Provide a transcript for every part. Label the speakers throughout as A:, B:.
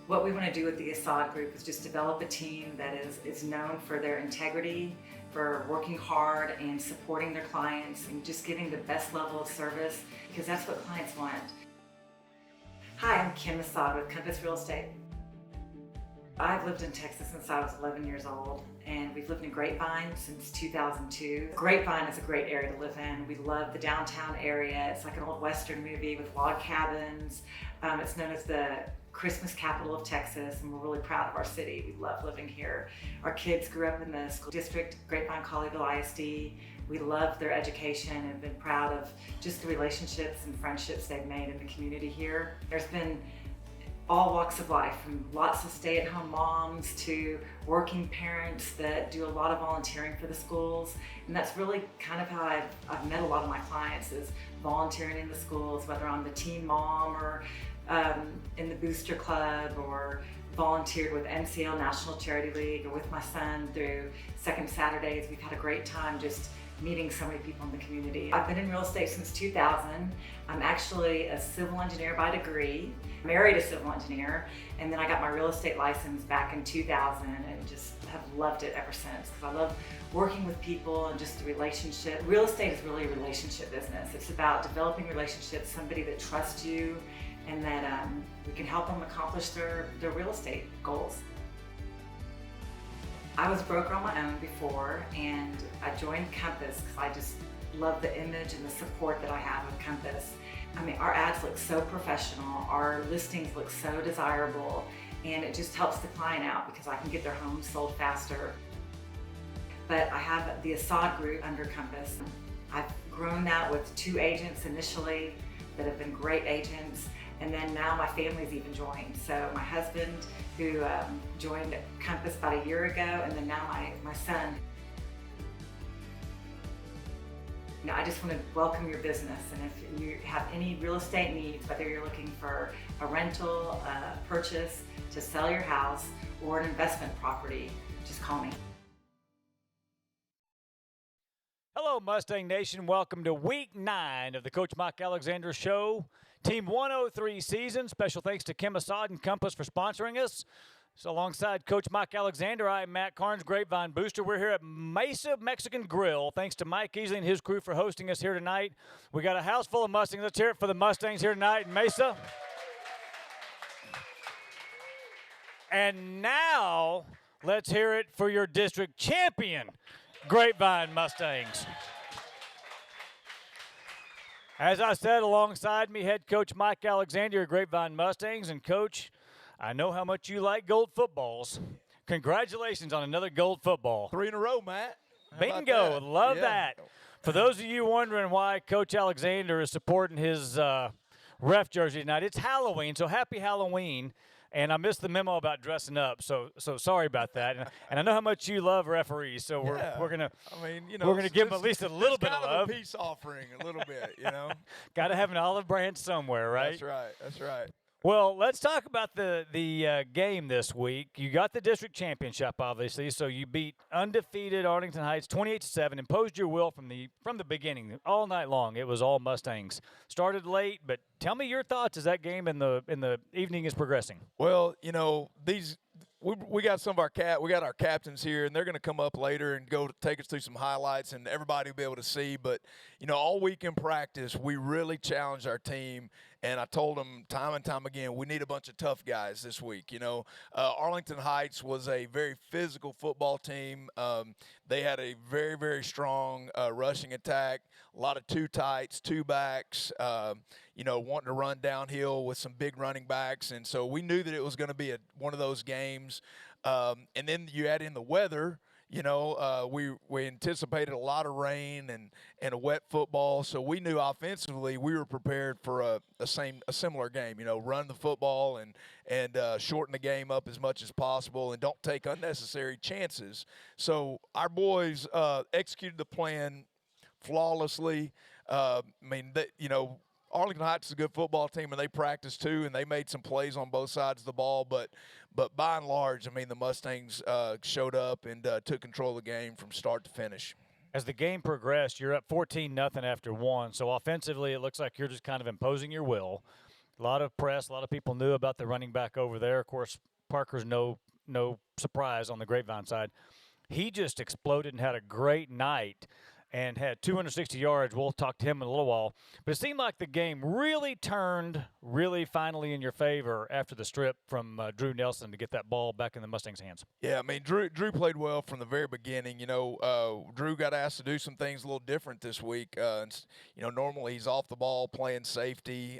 A: What we want to do with the Assad Group is just develop a team that is known for their integrity, for working hard and supporting their clients and just giving the best level of service, because that's what clients want. Hi, I'm Kim Assad with Compass Real Estate. I've lived in Texas since I was 11 years old, and we've lived in Grapevine since 2002. Grapevine is a great area to live in. We love the downtown area. It's like an old Western movie with log cabins. It's known as the Christmas capital of Texas, and we're really proud of our city. We love living here. Our kids grew up in the school district, Grapevine Colleyville ISD. We love their education and have been proud of just the relationships and friendships they've made in the community here. There's been all walks of life, from lots of stay-at-home moms to working parents that do a lot of volunteering for the schools. And that's really kind of how I've met a lot of my clients, is volunteering in the schools, whether I'm the teen mom or in the booster club, or volunteered with NCL National Charity League, or with my son through Second Saturdays. We've had a great time just meeting so many people in the community. I've been in real estate since 2000. I'm actually a civil engineer by degree, married a civil engineer, and then I got my real estate license back in 2000 and just have loved it ever since, because I love working with people and just the relationship. Real estate is really a relationship business. It's about developing relationships, somebody that trusts you, and that we can help them accomplish their real estate goals. I was a broker on my own before, and I joined Compass because I just love the image and the support that I have with Compass. I mean, our ads look so professional, our listings look so desirable, and it just helps the client out because I can get their homes sold faster. But I have the Assad Group under Compass. I've grown that with 2 agents initially that have been great agents, and then now my family's even joined. So my husband, who joined Compass about a year ago, and then now my son. You know, I just want to welcome your business, and if you have any real estate needs, whether you're looking for a rental, a purchase, to sell your house, or an investment property, just call me.
B: Hello, Mustang Nation. Welcome to Week 9 of the Coach Mike Alexander Show. Team 103 season. Special thanks to Kim Assad and Compass for sponsoring us. So alongside Coach Mike Alexander, I'm Matt Carnes, Grapevine Booster. We're here at Mesa Mexican Grill. Thanks to Mike Easley and his crew for hosting us here tonight. We got a house full of Mustangs. Let's hear it for the Mustangs here tonight in Mesa. And now, let's hear it for your district champion, Grapevine Mustangs. As I said, alongside me, head coach Mike Alexander of Grapevine Mustangs. And, Coach, I know how much you like gold footballs. Congratulations on another gold football.
C: 3 in a row, Matt.
B: Bingo. Love that. For those of you wondering why Coach Alexander is supporting his ref jersey tonight, it's Halloween, so happy Halloween. And I missed the memo about dressing up, so sorry about that. And I know how much you love referees, so we're gonna we're gonna give them at least a little bit of love.
C: A peace offering, a little bit, you know.
B: Got to have an olive branch somewhere, right?
C: That's right. That's right.
B: Well, let's talk about the game this week. You got the district championship, obviously, so you beat undefeated Arlington Heights 28-7, imposed your will from the beginning, all night long. It was all Mustangs. Started late, but tell me your thoughts as that game in the evening is progressing.
C: Well, you know, we got some of our captains here, and they're going to come up later and go take us through some highlights, and everybody will be able to see. But you know, all week in practice, we really challenged our team. And I told them time and time again, we need a bunch of tough guys this week. You know, Arlington Heights was a very physical football team. They had a very, very strong rushing attack, a lot of 2 tights, 2 backs, you know, wanting to run downhill with some big running backs. And so we knew that it was going to be one of those games. And then you add in the weather. You know, we anticipated a lot of rain and a wet football, so we knew offensively we were prepared for a similar game. You know, run the football and shorten the game up as much as possible, and don't take unnecessary chances. So our boys executed the plan flawlessly. You know, Arlington Heights is a good football team, and they practice too, and they made some plays on both sides of the ball. But by and large, I mean, the Mustangs showed up and took control of the game from start to finish.
B: As the game progressed, you're up 14-0 after 1. So offensively, it looks like you're just kind of imposing your will. A lot of press, a lot of people knew about the running back over there. Of course, Parker's no surprise on the Grapevine side. He just exploded and had a great night and had 260 yards. We'll talk to him in a little while. But it seemed like the game really turned finally in your favor after the strip from Drew Nelson to get that ball back in the Mustangs' hands.
C: Yeah, I mean, Drew played well from the very beginning. You know, Drew got asked to do some things a little different this week. You know, normally he's off the ball playing safety.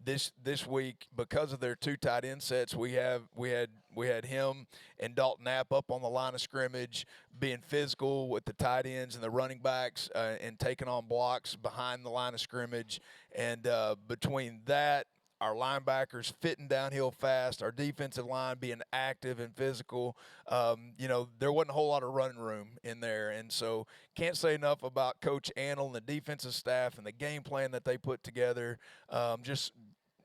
C: This week, because of their two tight end sets, we had him and Dalton Knapp up on the line of scrimmage, being physical with the tight ends and the running backs, and taking on blocks behind the line of scrimmage. And between that, our linebackers fitting downhill fast, our defensive line being active and physical, you know, there wasn't a whole lot of running room in there. And so can't say enough about Coach Annell and the defensive staff and the game plan that they put together. Just,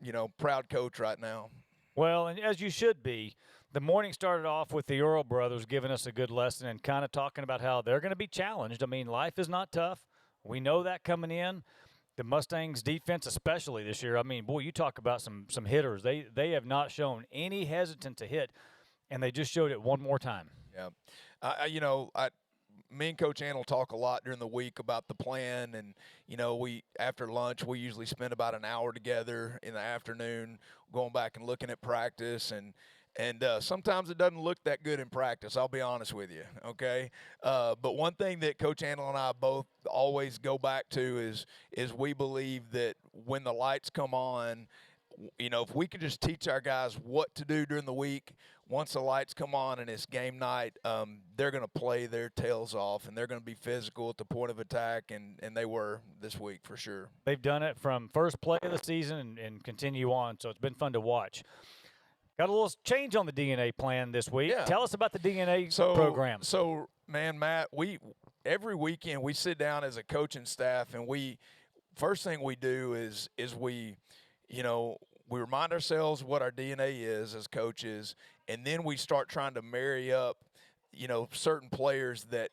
C: you know, proud coach right now.
B: Well, and as you should be, the morning started off with the Earl brothers giving us a good lesson and kind of talking about how they're going to be challenged. I mean, life is not tough. We know that coming in. The Mustangs defense especially this year, I mean, boy, you talk about some hitters. They have not shown any hesitant to hit, and they just showed it one more time.
C: Yeah. You know, me and Coach Ann will talk a lot during the week about the plan, and, you know, after lunch we usually spend about an hour together in the afternoon going back and looking at practice, and sometimes it doesn't look that good in practice, I'll be honest with you, okay? But one thing that Coach Annell and I both always go back to is we believe that when the lights come on, you know, if we can just teach our guys what to do during the week, once the lights come on and it's game night, they're going to play their tails off, and they're going to be physical at the point of attack, and they were this week for sure.
B: They've done it from first play of the season and continue on, so it's been fun to watch. Got a little change on the DNA plan this week.
C: Yeah.
B: Tell us about the DNA program.
C: So, man, Matt, every weekend we sit down as a coaching staff, and first thing we do is we, you know, we remind ourselves what our DNA is as coaches, and then we start trying to marry up, you know, certain players that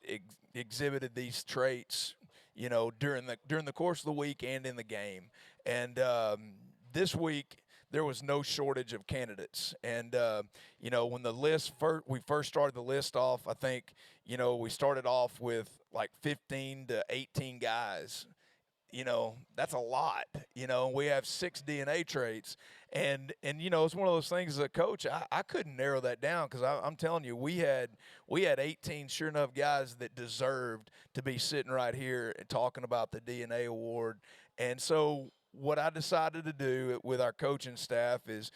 C: exhibited these traits, you know, during the course of the week and in the game. And this week, there was no shortage of candidates. And, you know, when we first started the list off, I think, you know, we started off with like 15 to 18 guys. You know, that's a lot. You know, we have 6 DNA traits. And you know, it's one of those things as a coach, I couldn't narrow that down, because I'm telling you, we had 18 sure enough guys that deserved to be sitting right here and talking about the DNA award. And so what I decided to do with our coaching staff is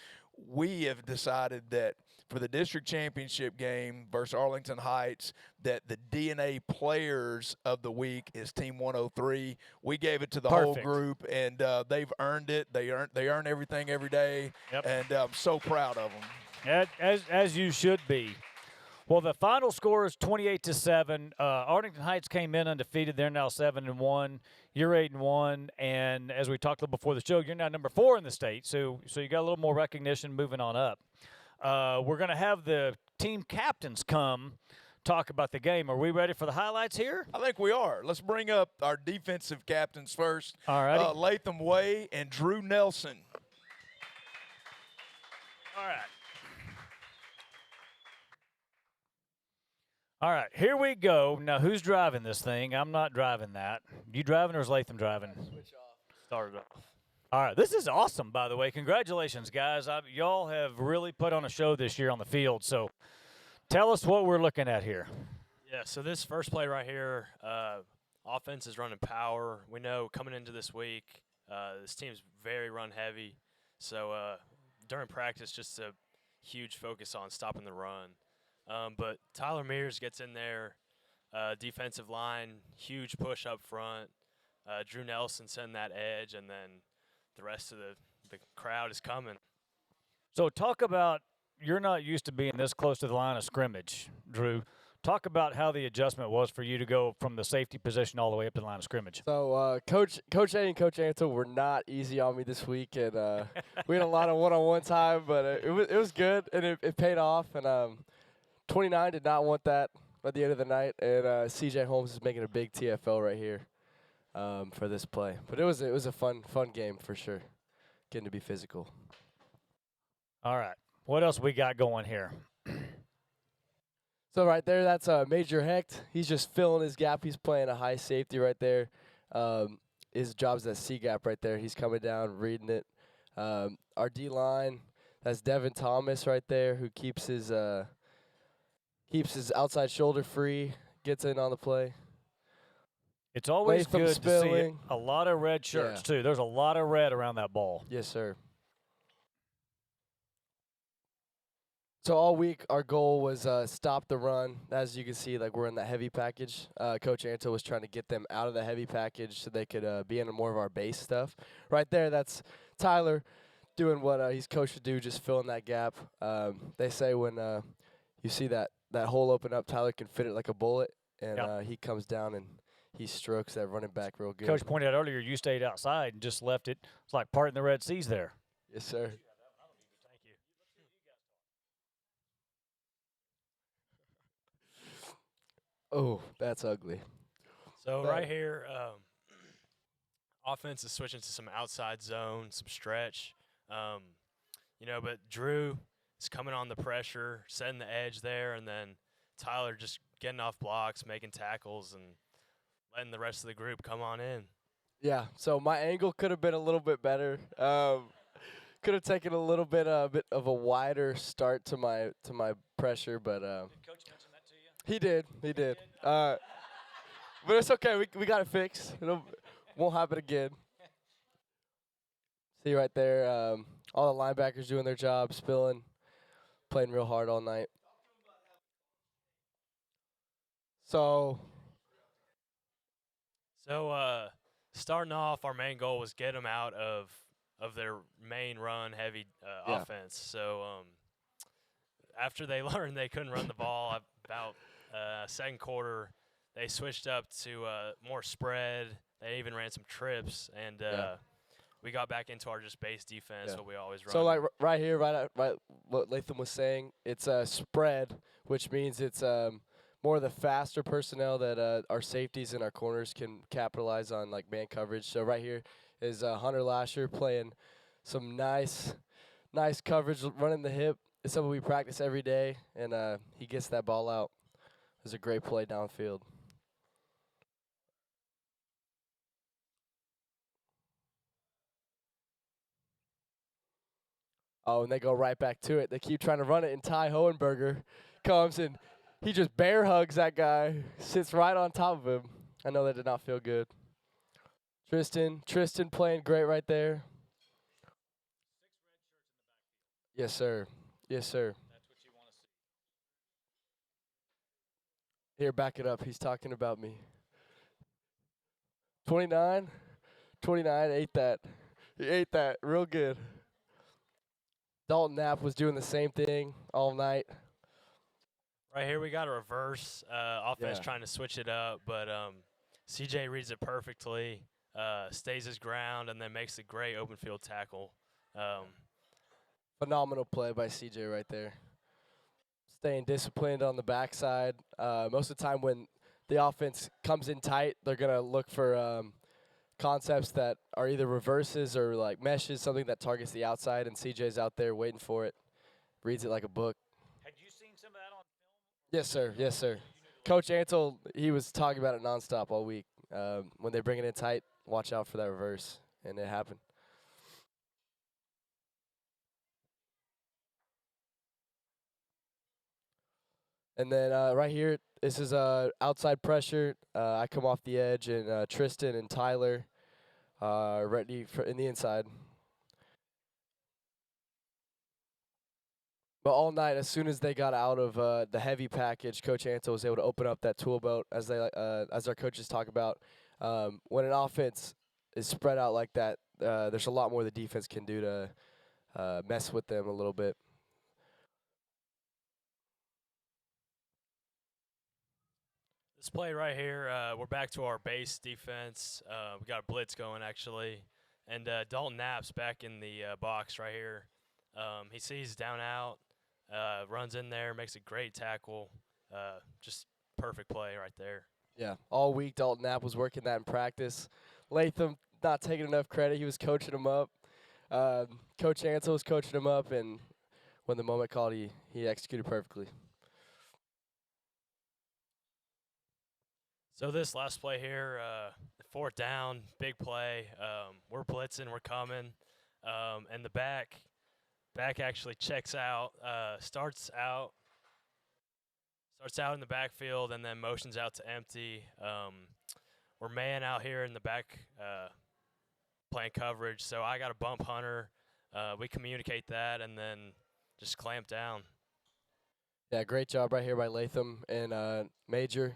C: we have decided that for the district championship game versus Arlington Heights, that the DNA players of the week is Team 103. We gave it to the whole group, and they've earned it. They earn everything every day, and I'm so proud of them.
B: As you should be. Well, the final score is 28-7. Arlington Heights came in undefeated. They're now 7-1. You're 8-1, and as we talked a little before the show, you're now number 4 in the state. So you got a little more recognition moving on up. We're going to have the team captains come talk about the game. Are we ready for the highlights here?
C: I think we are. Let's bring up our defensive captains first.
B: All right.
C: Latham Way and Drew Nelson.
B: All right. All right, here we go. Now, who's driving this thing? I'm not driving that. You driving or is Latham driving?
D: Switch off.
B: Started off. All right, this is awesome, by the way. Congratulations, guys. Y'all have really put on a show this year on the field. So tell us what we're looking at here.
D: Yeah, so this first play right here, offense is running power. We know coming into this week, this team's very run heavy. So during practice, just a huge focus on stopping the run. But Tyler Mears gets in there, defensive line, huge push up front. Drew Nelson sending that edge, and then the rest of the crowd is coming.
B: So talk about, you're not used to being this close to the line of scrimmage, Drew. Talk about how the adjustment was for you to go from the safety position all the way up to the line of scrimmage.
E: So Coach A and Coach Antle were not easy on me this week, and we had a lot of one-on-one time, but it was good, and it paid off. And 29 did not want that at the end of the night, and C.J. Holmes is making a big TFL right here for this play. But it was a fun game for sure. getting to be physical.
B: All right. What else we got going here?
E: So right there, that's Major Hecht. He's just filling his gap. He's playing a high safety right there. His job's that C gap right there. He's coming down, reading it. Our D line, that's Devin Thomas right there, who keeps his outside shoulder free, gets in on the play.
B: It's always
E: Latham
B: good to see
E: Spilling.
B: a lot of red shirts, too. There's a lot of red around that ball.
E: Yes, sir. So all week, our goal was stop the run. As you can see, like we're in the heavy package. Coach Anto was trying to get them out of the heavy package so they could be in more of our base stuff. Right there, that's Tyler doing what he's coached to do, just filling that gap. They say when you see that hole open up, Tyler can fit it like a bullet, and he comes down and he strokes that running back real good.
B: Coach pointed out earlier you stayed outside and just left it. It's like parting the Red Seas there.
E: Yes, sir.
B: Thank you.
E: Oh, that's ugly.
D: So right here, offense is switching to some outside zone, some stretch. But Drew is coming on the pressure, setting the edge there, and then Tyler just getting off blocks, making tackles, and letting the rest of the group come on in.
E: Yeah, so my angle could have been a little bit better. Could have taken a little bit of a wider start to my pressure, but
B: Did Coach mention that to you?
E: he did. But it's okay. We got it fixed. It won't happen again. See right there, all the linebackers doing their job, spilling, playing real hard all night. So
D: starting off, our main goal was get them out of their main run-heavy offense. So after they learned they couldn't run the ball, about second quarter, they switched up to more spread. They even ran some trips, and we got back into our just base defense, what we always run.
E: So like right here, right what Latham was saying, it's a spread, which means it's more of the faster personnel that our safeties and our corners can capitalize on, like man coverage. So right here is Hunter Lasher playing some nice coverage, running the hip. It's something we practice every day, and he gets that ball out. It was a great play downfield. Oh, and they go right back to it. They keep trying to run it, and Ty Hohenberger comes and he just bear hugs that guy, sits right on top of him. I know that did not feel good. Tristan playing great right there. 6 red shirts in the backfield. Yes, sir. Yes, sir.
B: That's what you want to see.
E: Here, back it up. He's talking about me. 29 ate that. He ate that real good. Dalton Knapp was doing the same thing all night.
D: Right here we got a reverse offense trying to switch it up, but CJ reads it perfectly, stays his ground, and then makes a great open field tackle.
E: Phenomenal play by CJ right there. Staying disciplined on the backside. Most of the time when the offense comes in tight, they're going to look for concepts that are either reverses or like meshes, something that targets the outside, and CJ's out there waiting for it, reads it like a book.
B: Had you seen some of that on film?
E: Yes, sir. Yes, sir. Coach Ansel, he was talking about it nonstop all week. When they bring it in tight, watch out for that reverse, and it happened. And then right here, this is outside pressure. I come off the edge, and Tristan and Tyler ready for in the inside. But all night, as soon as they got out of the heavy package, Coach Anto was able to open up that tool belt, as our coaches talk about. When an offense is spread out like that, there's a lot more the defense can do to mess with them a little bit.
D: This play right here, we're back to our base defense. We got a blitz going, actually. And Dalton Knapp's back in the box right here. He sees down out, runs in there, makes a great tackle. Just perfect play right there.
E: Yeah, all week Dalton Knapp was working that in practice. Latham not taking enough credit. He was coaching him up. Coach Ansel was coaching him up, and when the moment called, he executed perfectly.
D: So this last play here, 4th down, big play. We're blitzing, we're coming, and the back actually checks out, starts out in the backfield, and then motions out to empty. We're man out here in the back playing coverage, so I got to bump Hunter. We communicate that, and then just clamp down.
E: Yeah, great job right here by Latham and Major,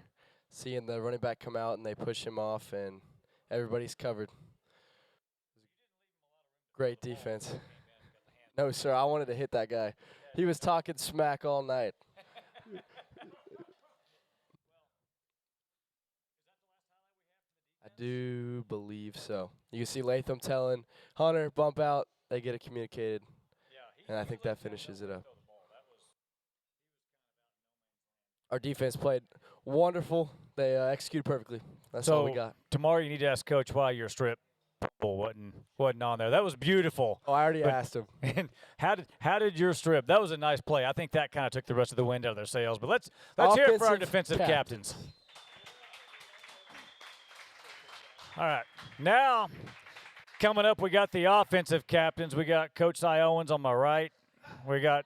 E: seeing the running back come out and they push him off, and everybody's covered. Great defense. No, sir, I wanted to hit that guy. He was talking smack all night. I do believe so. You can see Latham telling Hunter, bump out. They get it communicated, and I think that finishes it up. Our defense played wonderful. They executed perfectly. That's all we got.
B: Tomorrow you need to ask Coach why your strip wasn't on there. That was beautiful.
E: Oh, I already asked him.
B: And how did your strip? That was a nice play. I think that kind of took the rest of the wind out of their sails. But let's hear it for our defensive captains. All right. Now, coming up, we got the offensive captains. We got Coach Cy Owens on my right. We got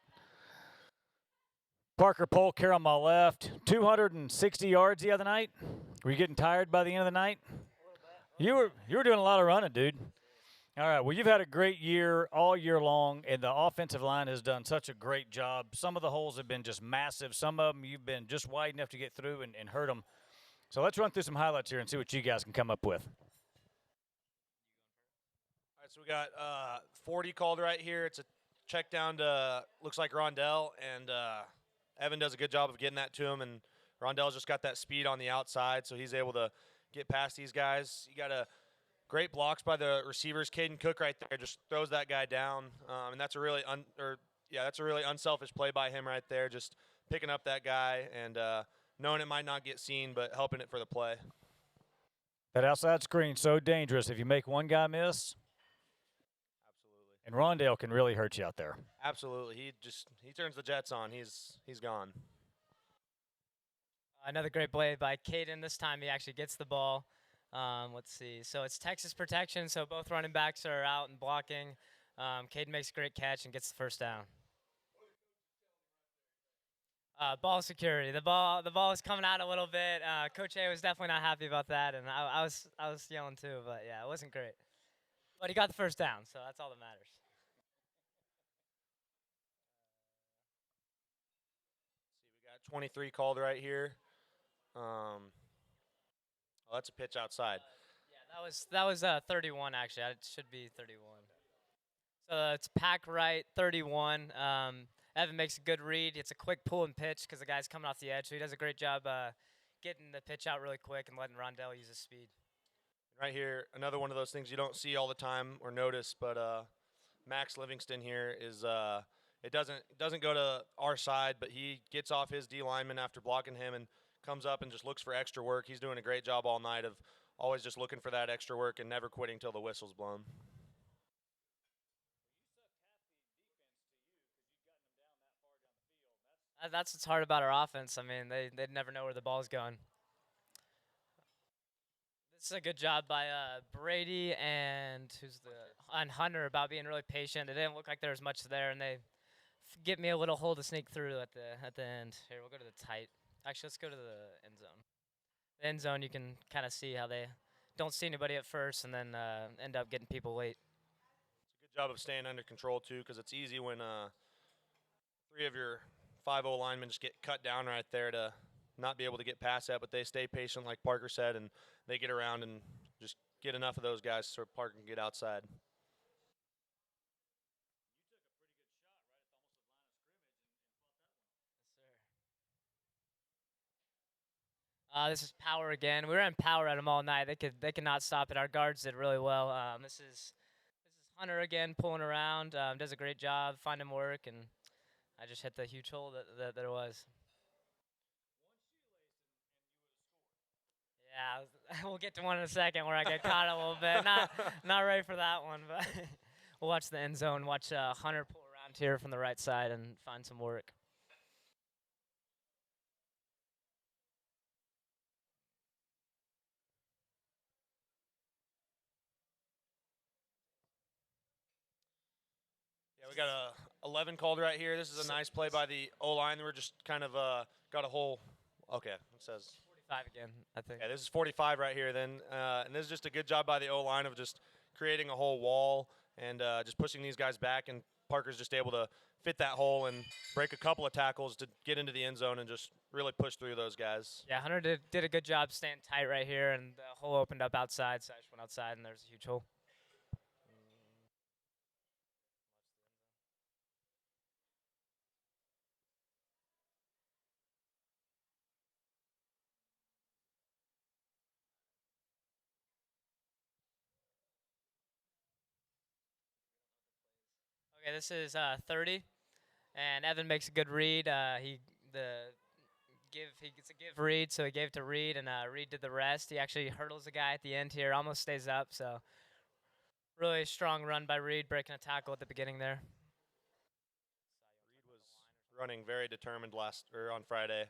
B: Parker Polk here on my left. 260 yards the other night. Were you getting tired by the end of the night? You were doing a lot of running, dude. All right. Well, you've had a great year all year long, and the offensive line has done such a great job. Some of the holes have been just massive. Some of them you've been just wide enough to get through and hurt them. So let's run through some highlights here and see what you guys can come up with.
F: All right, so we got 40 called right here. It's a check down to, looks like Rondell, and Evan does a good job of getting that to him, and Rondell's just got that speed on the outside, so he's able to get past these guys. You got a great blocks by the receivers. Caden Cook right there just throws that guy down, and that's a really unselfish play by him right there, just picking up that guy and knowing it might not get seen, but helping it for the play.
B: That outside screen so dangerous. If you make one guy miss,
F: Absolutely.
B: and Rondale can really hurt you out there.
F: Absolutely. He turns the Jets on. He's gone.
G: Another great play by Caden. This time he actually gets the ball. Let's see. So it's Texas protection, so both running backs are out and blocking. Caden makes a great catch and gets the first down. Ball security. The ball was coming out a little bit. Coach A was definitely not happy about that, and I was yelling too. But yeah, it wasn't great. But he got the first down, so that's all that matters.
F: See, we got 23 called right here. Oh, that's a pitch outside.
G: Yeah, that was 31 actually. It should be 31. So it's pack right 31. Evan makes a good read. It's a quick pull and pitch because the guy's coming off the edge. So he does a great job getting the pitch out really quick and letting Rondell use his speed.
F: Right here, another one of those things you don't see all the time or notice, but Max Livingston here is it doesn't go to our side, but he gets off his D lineman after blocking him and comes up and just looks for extra work. He's doing a great job all night of always just looking for that extra work and never quitting till the whistle's blown.
G: That's what's hard about our offense. I mean, they never know where the ball's going. This is a good job by Brady and Hunter about being really patient. It didn't look like there was much there, and they get me a little hole to sneak through at the end. Here, we'll go to the tight. Actually, let's go to the end zone. The end zone, you can kind of see how they don't see anybody at first and then end up getting people late.
F: It's a good job of staying under control, too, because it's easy when three of your 5-0 linemen just get cut down right there to not be able to get past that, but they stay patient, like Parker said, and they get around and just get enough of those guys so Parker can get outside.
G: This is power again. We were in power at them all night. They could not stop it. Our guards did really well. This is Hunter again pulling around. Does a great job finding work, and I just hit the huge hole that there was. Yeah, we'll get to one in a second where I get caught a little bit. Not ready for that one, but we'll watch the end zone, watch Hunter pull around here from the right side and find some work.
F: Yeah, we got a 11 called right here. This is a nice play by the O-line. We're just kind of got a hole. Okay, it says
G: 45 again, I think.
F: Yeah, this is 45 right here then. And this is just a good job by the O-line of just creating a whole wall and just pushing these guys back. And Parker's just able to fit that hole and break a couple of tackles to get into the end zone and just really push through those guys.
G: Yeah, Hunter did a good job staying tight right here, and the hole opened up outside, so I just went outside, and there's a huge hole. Okay, this is 30, and Evan makes a good read. He gets a give read, so he gave to Reed, and Reed did the rest. He actually hurdles the guy at the end here, almost stays up. So really strong run by Reed, breaking a tackle at the beginning there.
F: Reed was running very determined on Friday,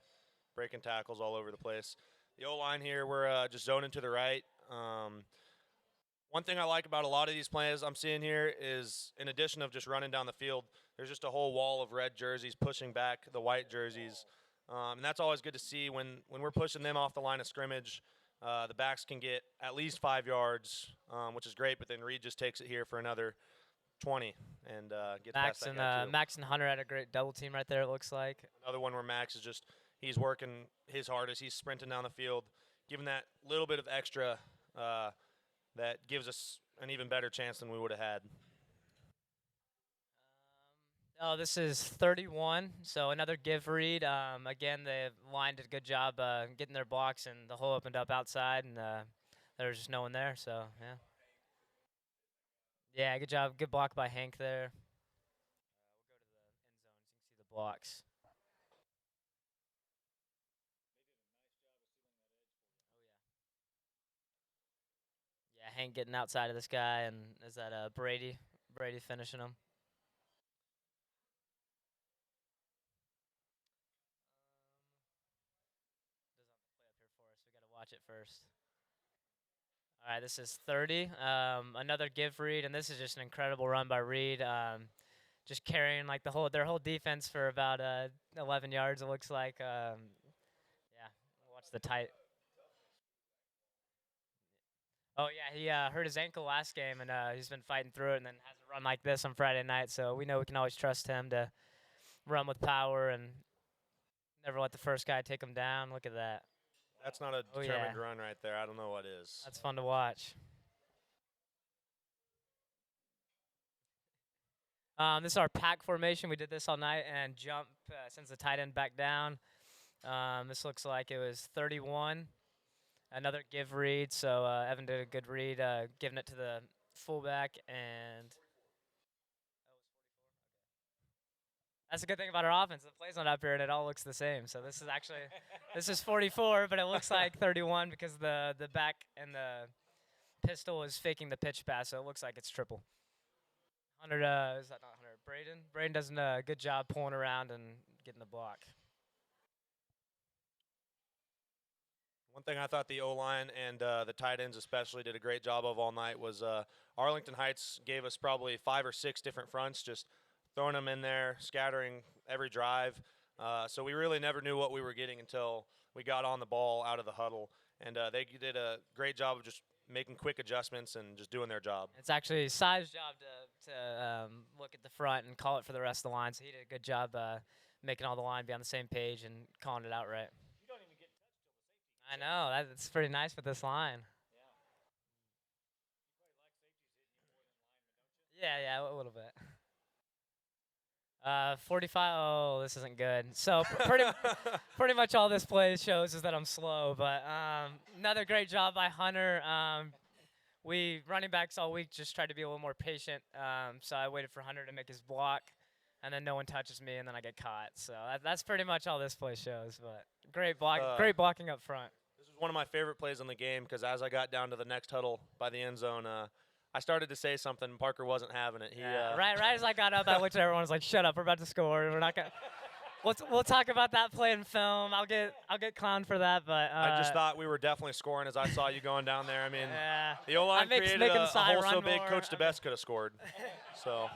F: breaking tackles all over the place. The O-line here, we're just zoning to the right. One thing I like about a lot of these plays I'm seeing here is, in addition of just running down the field, there's just a whole wall of red jerseys pushing back the white jerseys. And that's always good to see when we're pushing them off the line of scrimmage. The backs can get at least 5 yards, which is great, but then Reed just takes it here for another 20 and gets past that guy too.
G: Max and Hunter had a great double team right there, it looks like.
F: Another one where Max is just, he's working his hardest. He's sprinting down the field, giving that little bit of extra that gives us an even better chance than we would have had.
G: Oh, this is 31, so another give read. Again, the line did a good job getting their blocks, and the hole opened up outside, and there was just no one there, so, yeah. Yeah, good job. Good block by Hank there. We'll go to the end zone so you can see the blocks. Yeah, Hank getting outside of this guy, and is that Brady? Brady finishing him. Doesn't have the play up here for us. We got to watch it first. All right, this is 30. Another give read, and this is just an incredible run by Reed. Just carrying like their whole defense for about 11 yards. It looks like. Yeah, watch the tight. Oh yeah, he hurt his ankle last game, and he's been fighting through it, and then has a run like this on Friday night. So we know we can always trust him to run with power and never let the first guy take him down. Look at that.
F: That's not a determined run right there. I don't know what is.
G: That's fun to watch. This is our pack formation. We did this all night and jump sends the tight end back down. This looks like it was 31. Another give read. So Evan did a good read, giving it to the fullback, and that's a good thing about our offense. The play's not up here, and it all looks the same. So this is actually this is 44, but it looks like 31 because the back and the pistol is faking the pitch pass, so it looks like it's triple. 100, is that not 100? Braden? Braden does a good job pulling around and getting the block.
F: One thing I thought the O-line and the tight ends especially did a great job of all night was Arlington Heights gave us probably 5 or 6 different fronts, just throwing them in there, scattering every drive. So we really never knew what we were getting until we got on the ball out of the huddle. And they did a great job of just making quick adjustments and just doing their job.
G: It's actually Sai's job to look at the front and call it for the rest of the line. So he did a good job making all the line be on the same page and calling it out right.
B: You don't even get touched till the safety.
G: I know. That's pretty nice with this line. Yeah. Yeah, a little bit. 45. Oh, this isn't good. So pretty much all this play shows is that I'm slow. But another great job by Hunter. We running backs all week just tried to be a little more patient. So I waited for Hunter to make his block, and then no one touches me, and then I get caught. So that's pretty much all this play shows. But great great blocking up front.
F: This was one of my favorite plays in the game because as I got down to the next huddle by the end zone, I started to say something, and Parker wasn't having it. He,
G: right as I got up, I looked at everyone. Was like, "Shut up! We're about to score. We're not gonna." We'll talk about that play in film. I'll get clowned for that, but
F: I just thought we were definitely scoring as I saw you going down there. I mean,
G: yeah.
F: the O-line created
G: making
F: a
G: Cy
F: hole
G: run
F: so big,
G: more.
F: Coach DeBest could have scored. So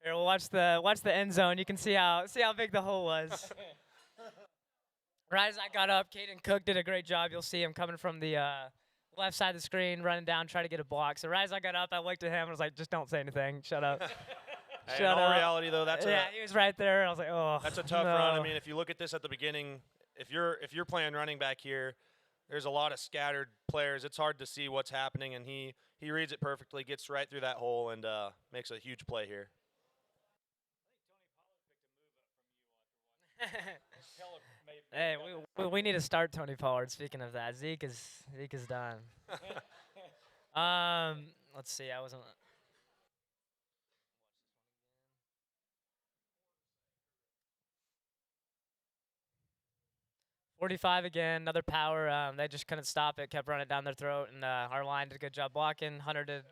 G: Here, we'll watch the end zone. You can see how big the hole was. Right as I got up, Caden Cook did a great job. You'll see him coming from the left side of the screen, running down, trying to get a block. So right as I got up, I looked at him and was like, "Just don't say anything. Shut up."
F: hey, in all reality, though,
G: he was right there. I was like, "Oh."
F: That's a tough run. I mean, if you look at this at the beginning, if you're playing running back here, there's a lot of scattered players. It's hard to see what's happening, and he reads it perfectly, gets right through that hole, and makes a huge play here.
G: Hey, we need to start Tony Pollard. Speaking of that, Zeke is done. Let's see. I wasn't. 45 again, another power. They just couldn't stop it, kept running down their throat, and our line did a good job blocking. Hunter did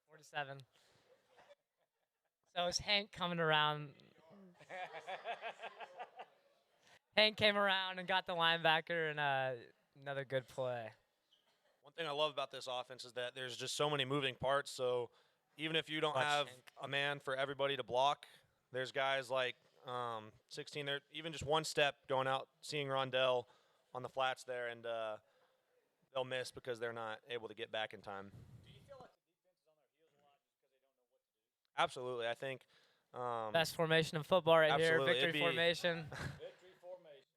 G: 47. So it's Hank coming around. Hank came around and got the linebacker, and another good play.
F: One thing I love about this offense is that there's just so many moving parts. So even if you don't have a man for everybody to block, there's guys like 16 there, even just one step going out, seeing Rondell on the flats there, and they'll miss because they're not able to get back in time.
B: Do you feel like the defense is on their heels a lot just because they don't know what to do?
F: Absolutely. I think
G: best formation in football right
F: absolutely.
G: here. Victory formation.
B: Victory formation.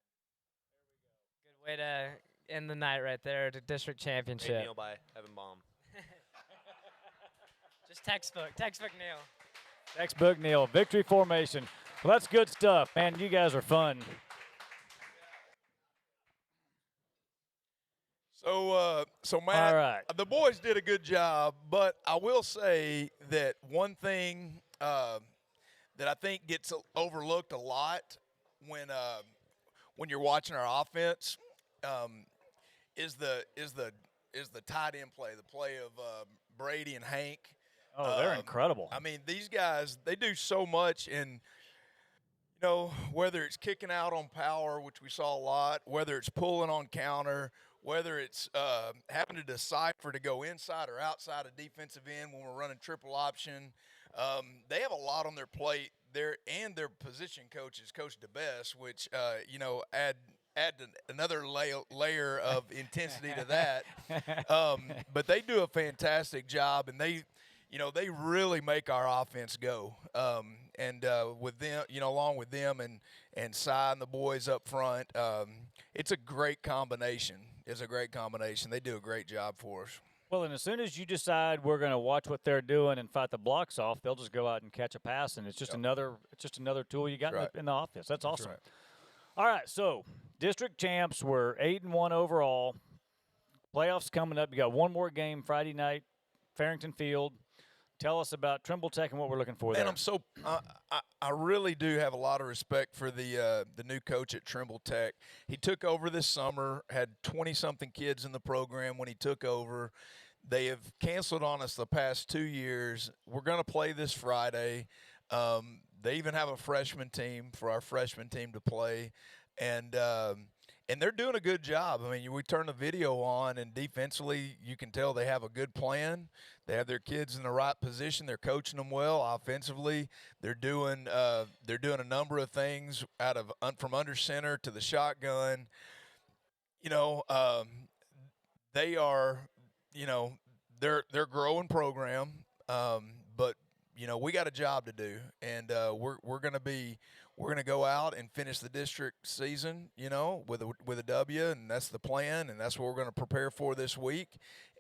B: There we go.
G: Good way to end the night right there. The district championship.
F: Neil by Evan Baum.
G: Just textbook Neil.
B: Textbook Neil. Victory formation. Well, that's good stuff, man. You guys are fun.
C: So Matt,
B: All right.
C: the boys did a good job, but I will say that one thing that I think gets overlooked a lot when you're watching our offense is the tight end play, the play of Brady and Hank.
B: Oh, they're incredible.
C: I mean, these guys, they do so much in, whether it's kicking out on power, which we saw a lot, whether it's pulling on counter, whether it's having to decipher to go inside or outside of defensive end when we're running triple option. They have a lot on their plate there, and their position coaches, Coach DeBest, which, add another layer of intensity to that. But they do a fantastic job, and they really make our offense go. And with them, along with them and Cy and the boys up front, it's a great combination. They do a great job for us.
B: Well, and as soon as you decide we're going to watch what they're doing and fight the blocks off, they'll just go out and catch a pass, and it's just another tool you got in the offense. That's awesome.
C: Right.
B: All right, so district champs were 8-1 overall. Playoffs coming up. You got one more game Friday night, Farrington Field. Tell us about Trimble Tech and what we're looking for there.
C: Man, I really do have a lot of respect for the new coach at Trimble Tech. He took over this summer, had 20-something kids in the program when he took over. They have canceled on us the past 2 years. We're going to play this Friday. They even have a freshman team for our freshman team to play. And they're doing a good job. I mean, we turn the video on, and defensively, you can tell they have a good plan. They have their kids in the right position. They're coaching them well. Offensively, they're doing a number of things from under center to the shotgun. They are, they're a growing program, but we got a job to do, and we're going to go out and finish the district season, with a W, and that's the plan, and that's what we're going to prepare for this week.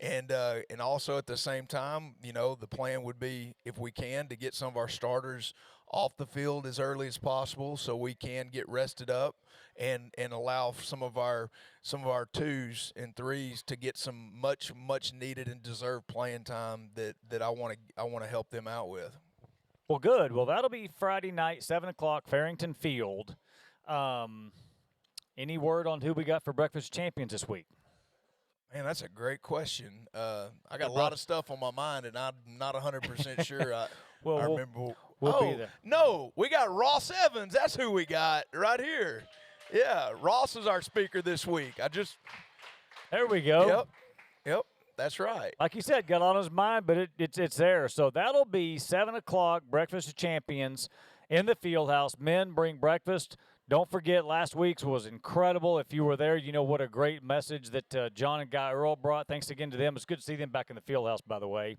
C: And also at the same time, the plan would be, if we can, to get some of our starters off the field as early as possible so we can get rested up and allow some of our twos and threes to get some much needed and deserved playing time that I want to help them out with.
B: Well, good. Well, that'll be Friday night, 7 o'clock, Farrington Field. Any word on who we got for Breakfast Champions this week?
C: Man, that's a great question. I got a lot of stuff on my mind, and I'm not 100% sure. I remember.
B: We'll be there.
C: No, we got Ross Evans. That's who we got right here. Yeah, Ross is our speaker this week.
B: There we go.
C: Yep, that's right.
B: Like you said, got on his mind, but it's there. So that'll be 7 o'clock, Breakfast of Champions in the field house. Men bring breakfast. Don't forget, last week's was incredible. If you were there, you know what a great message that John and Guy Earl brought. Thanks again to them. It's good to see them back in the field house, by the way.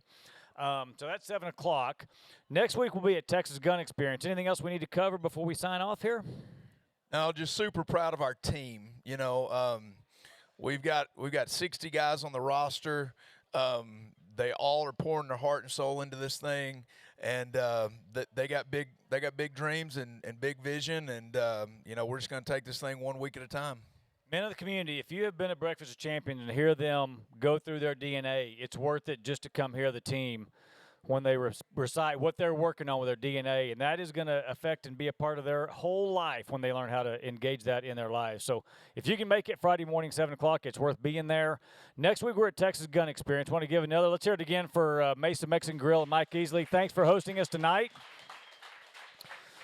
B: So that's 7 o'clock. Next week we'll be at Texas Gun Experience. Anything else we need to cover before we sign off here?
C: No, just super proud of our team. You know, we've got 60 guys on the roster. They all are pouring their heart and soul into this thing, and they got big dreams and big vision. And you know, we're just going to take this thing 1 week at a time.
B: Men of the community, if you have been at Breakfast of Champions and hear them go through their DNA, it's worth it just to come hear the team when they recite what they're working on with their DNA, and that is going to affect and be a part of their whole life when they learn how to engage that in their lives. So if you can make it Friday morning, 7 o'clock, it's worth being there. Next week, we're at Texas Gun Experience. Want to give another. Let's hear it again for Mesa Mexican Grill and Mike Easley. Thanks for hosting us tonight.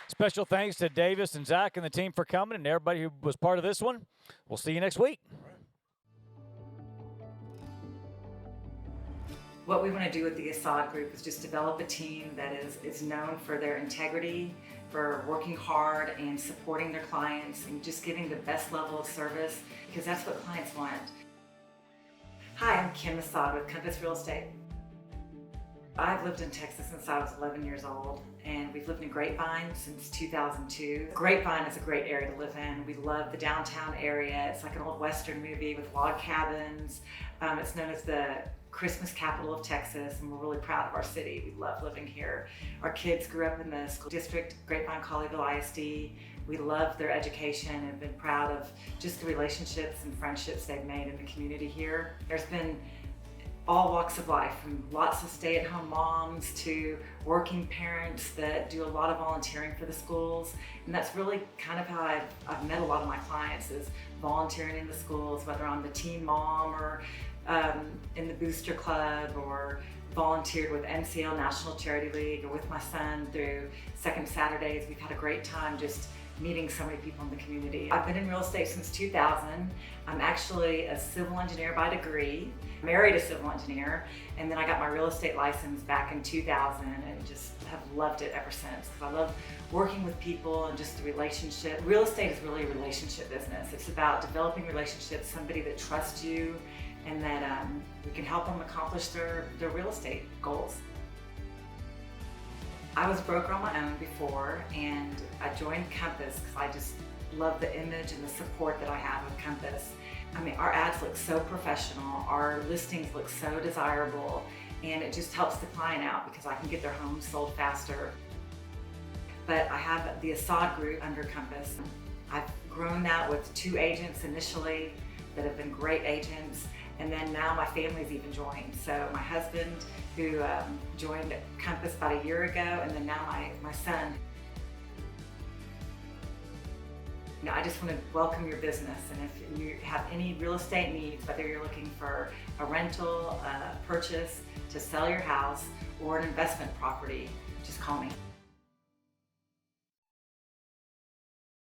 B: Special thanks to Davis and Zach and the team for coming, and everybody who was part of this one. We'll see you next week.
A: What we want to do with the Assad Group is just develop a team that is known for their integrity, for working hard and supporting their clients and just giving the best level of service, because that's what clients want. Hi, I'm Kim Assad with Compass Real Estate. I've lived in Texas since I was 11 years old, and we've lived in Grapevine since 2002. Grapevine is a great area to live in. We love the downtown area. It's like an old Western movie with log cabins. It's known as the Christmas capital of Texas, and we're really proud of our city. We love living here. Our kids grew up in the school district, Grapevine Colleyville ISD. We love their education and have been proud of just the relationships and friendships they've made in the community here. There's been all walks of life, from lots of stay-at-home moms to working parents that do a lot of volunteering for the schools. And that's really kind of how I've met a lot of my clients, is volunteering in the schools, whether I'm the teen mom or in the booster club, or volunteered with NCL National Charity League, or with my son through Second Saturdays. We've had a great time just meeting so many people in the community. I've been in real estate since 2000. I'm actually a civil engineer by degree, married a civil engineer, and then I got my real estate license back in 2000 and just have loved it ever since, because I love working with people and just the relationship. Real estate is really a relationship business. It's about developing relationships, somebody that trusts you, and that we can help them accomplish their real estate goals. I was a broker on my own before, and I joined Compass because I just love the image and the support that I have of Compass. I mean, our ads look so professional, our listings look so desirable, and it just helps the client out because I can get their homes sold faster. But I have the Assad Group under Compass. I've grown that with 2 agents initially that have been great agents, and then now my family's even joined. So my husband, who joined Compass about a year ago, and then now my son. You know, I just want to welcome your business, and if you have any real estate needs, whether you're looking for a rental, a purchase, to sell your house, or an investment property, just call me.